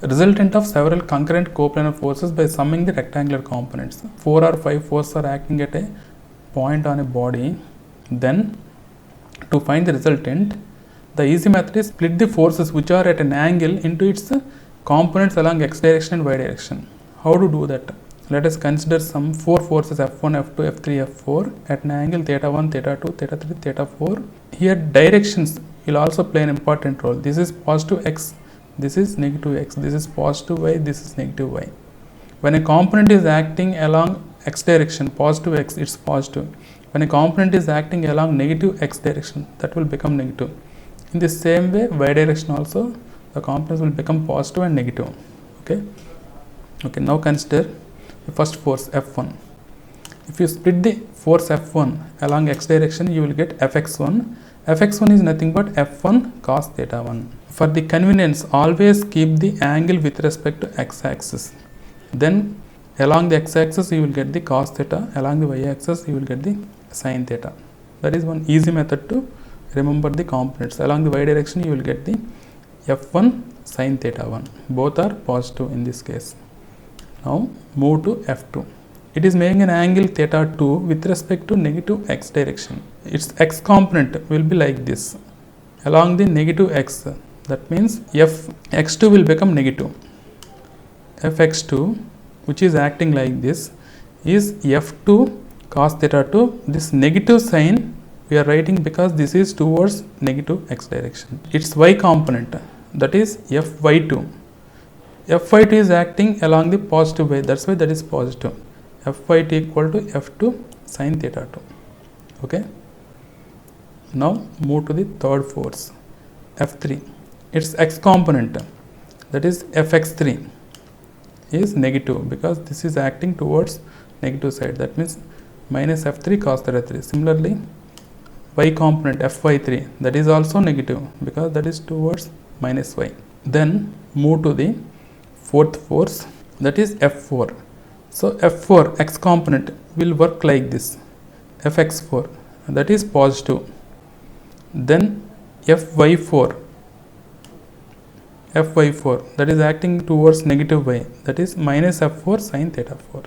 Resultant of several concurrent coplanar forces by summing the rectangular components. 4 or 5 forces are acting at a point on a body. Then to find the resultant, the easy method is split the forces which are at an angle into its components along x direction and y direction. How to do that? Let us consider some 4 forces F1, F2, F3, F4 at an angle theta 1, theta 2, theta 3, theta 4. Here directions will also play an important role. This is positive x, this is negative x, this is positive y, this is negative y. When a component is acting along x direction, positive x, it's positive. When a component is acting along negative x direction, that will become negative. In the same way, y direction also, the components will become positive and negative. Okay, now consider the first force F1. If you split the force F1 along x direction, you will get Fx1. Fx1 is nothing but F1 cos theta 1. For the convenience, always keep the angle with respect to x-axis. Then along the x-axis you will get the cos theta, along the y-axis you will get the sin theta. That is one easy method to remember the components. Along the y direction you will get the F1 sin theta 1. Both are positive in this case. Now move to F2. It is making an angle theta 2 with respect to negative x direction. Its x component will be like this. Along the negative x, that means Fx2 will become negative. Fx2, which is acting like this, is F2 cos theta 2. This negative sign we are writing because this is towards negative x direction. Its y component, that is Fy2. Fy2 is acting along the positive way, that's why that is positive. Fy2 equal to F2 sin theta 2. Okay. Now move to the third force, F3. Its x component, that is Fx3, is negative because this is acting towards negative side, that means minus F3 cos theta 3. Similarly, y component Fy3, that is also negative because that is towards minus y. Then move to the fourth force, that is F4. So F4 x component will work like this, Fx4, that is positive. Then Fy4, that is acting towards negative y, that is minus F4 sin theta 4.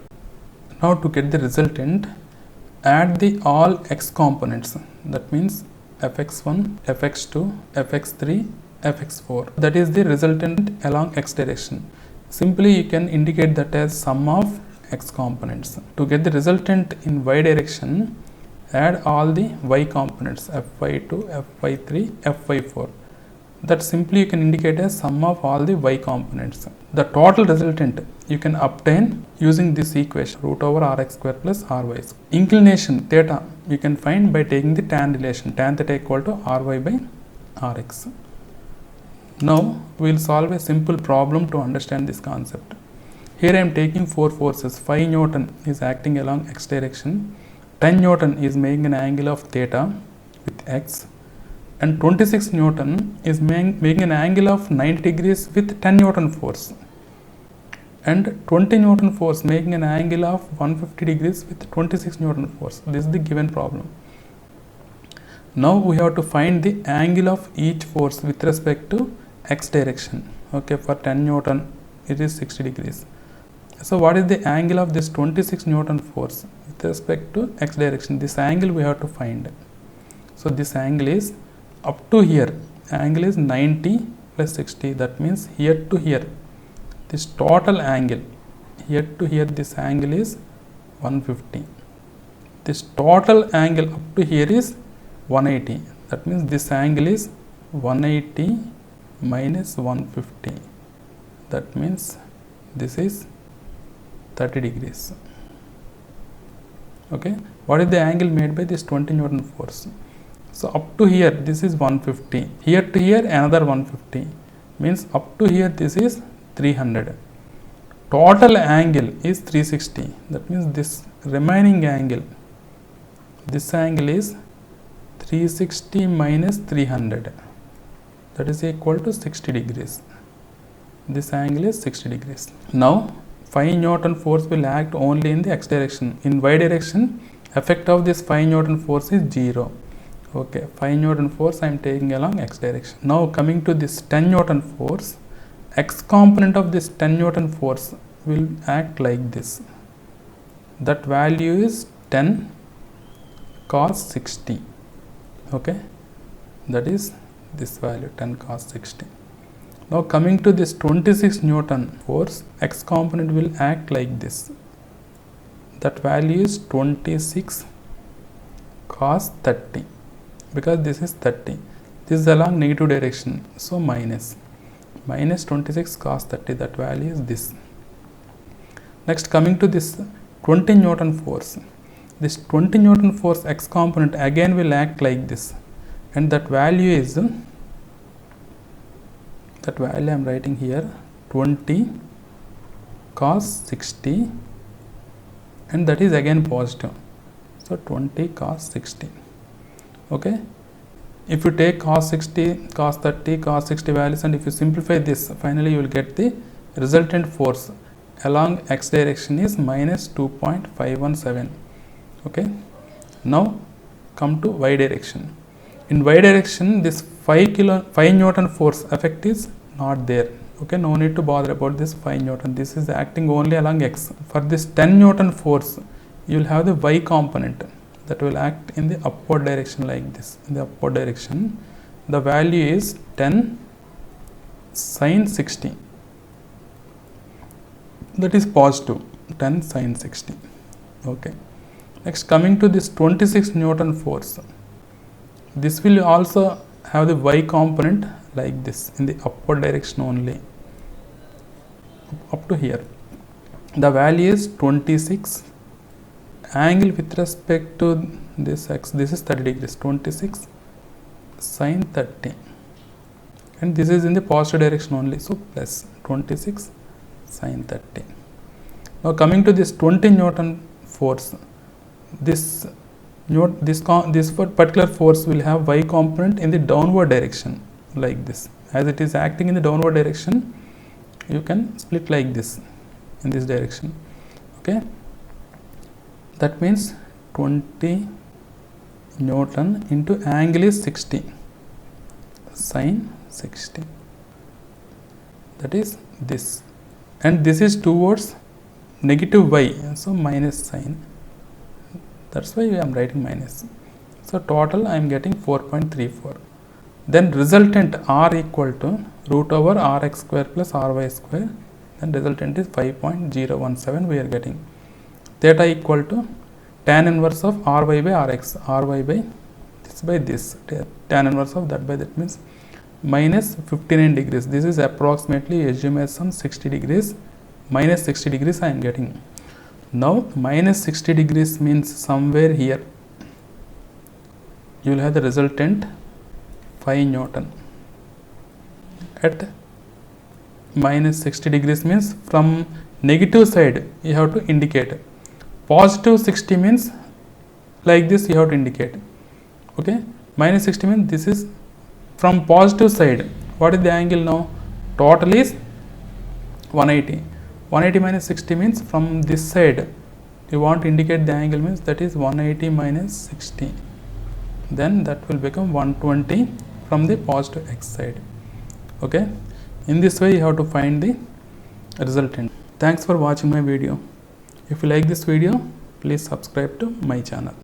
Now to get the resultant, add the all x components, that means Fx1, Fx2, Fx3, Fx4. That is the resultant along x direction. Simply you can indicate that as sum of x components. To get the resultant in y direction, add all the y components, Fy2, Fy3, Fy4. That simply you can indicate as sum of all the y components. The total resultant you can obtain using this equation, root over rx square plus ry. Inclination theta you can find by taking the tan relation, tan theta equal to ry by rx. Now we will solve a simple problem to understand this concept. Here I am taking 4 forces. 5 Newton is acting along x direction, 10 Newton is making an angle of theta with x, and 26 Newton is making an angle of 90 degrees with 10 Newton force, and 20 Newton force making an angle of 150 degrees with 26 Newton force. This is the given problem. Now we have to find the angle of each force with respect to x direction. Okay, for 10 Newton it is 60 degrees. So what is the angle of this 26 Newton force with respect to x direction? This angle we have to find. So this angle is up to here, angle is 90 plus 60, that means here to here, this total angle, here to here this angle is 150. This total angle up to here is 180, that means this angle is 180 minus 150, that means this is 30 degrees. Okay, what is the angle made by this 20 Newton force? So up to here this is 150, here to here another 150, means up to here this is 300. Total angle is 360, that means this remaining angle, this angle is 360 minus 300, that is equal to 60 degrees. This angle is 60 degrees. Now 5 Newton force will act only in the x direction. In y direction, effect of this 5 Newton force is 0. Okay, 5 Newton force I am taking along x direction. Now coming to this 10 Newton force, x component of this 10 Newton force will act like this. That value is 10 cos 60. Okay, that is this value 10 cos 60. Now coming to this 26 Newton force, x component will act like this. That value is 26 cos 30, because this is 30. This is along negative direction, so minus 26 cos 30, that value is this. Next, coming to this 20 Newton force. This 20 Newton force x component again will act like this, and that value is, that value I am writing here, 20 cos 60, and that is again positive, so 20 cos 60. Okay, if you take cos 60, cos 30, cos 60 values, and if you simplify this, finally you will get the resultant force along x direction is minus 2.517. Okay, now come to y direction. In y direction, this 5 Newton force effect is not there. Okay, no need to bother about this 5 Newton. This is acting only along x. For this 10 Newton force, you will have the y component that will act in the upward direction like this. In the upward direction, the value is 10 sin 60. That is positive, 10 sin 60. Okay. Next, coming to this 26 Newton force. This will also have the y component like this, in the upward direction only, up to here. The value is 26. Angle with respect to this x, this is 30 degrees, 26 sin 30, and this is in the positive direction only, so plus 26 sin 30. Now coming to this 20 Newton force, this particular force will have y component in the downward direction like this. As it is acting in the downward direction, you can split like this, in this direction. Okay, that means 20 Newton into angle is 60, sin 60, that is this, and this is towards negative y, so minus sign, that's why I am writing minus. So total I am getting 4.34. Then resultant r equal to root over rx square plus ry square, then resultant is 5.017 we are getting. Theta equal to tan inverse of ry by rx, ry by this, tan inverse of that by that, means minus 59 degrees. This is approximately, assume as some 60 degrees, minus 60 degrees I am getting. Now minus 60 degrees means somewhere here you will have the resultant 5 Newton. At minus 60 degrees means from negative side you have to indicate. Positive 60 means like this you have to indicate. Okay, minus 60 means this is from positive side. What is the angle now? Total is 180. 180 minus 60 means from this side you want to indicate the angle, means that is 180 minus 60. Then that will become 120 from the positive x side. Okay, in this way you have to find the resultant. Thanks for watching my video. If you like this video, please subscribe to my channel.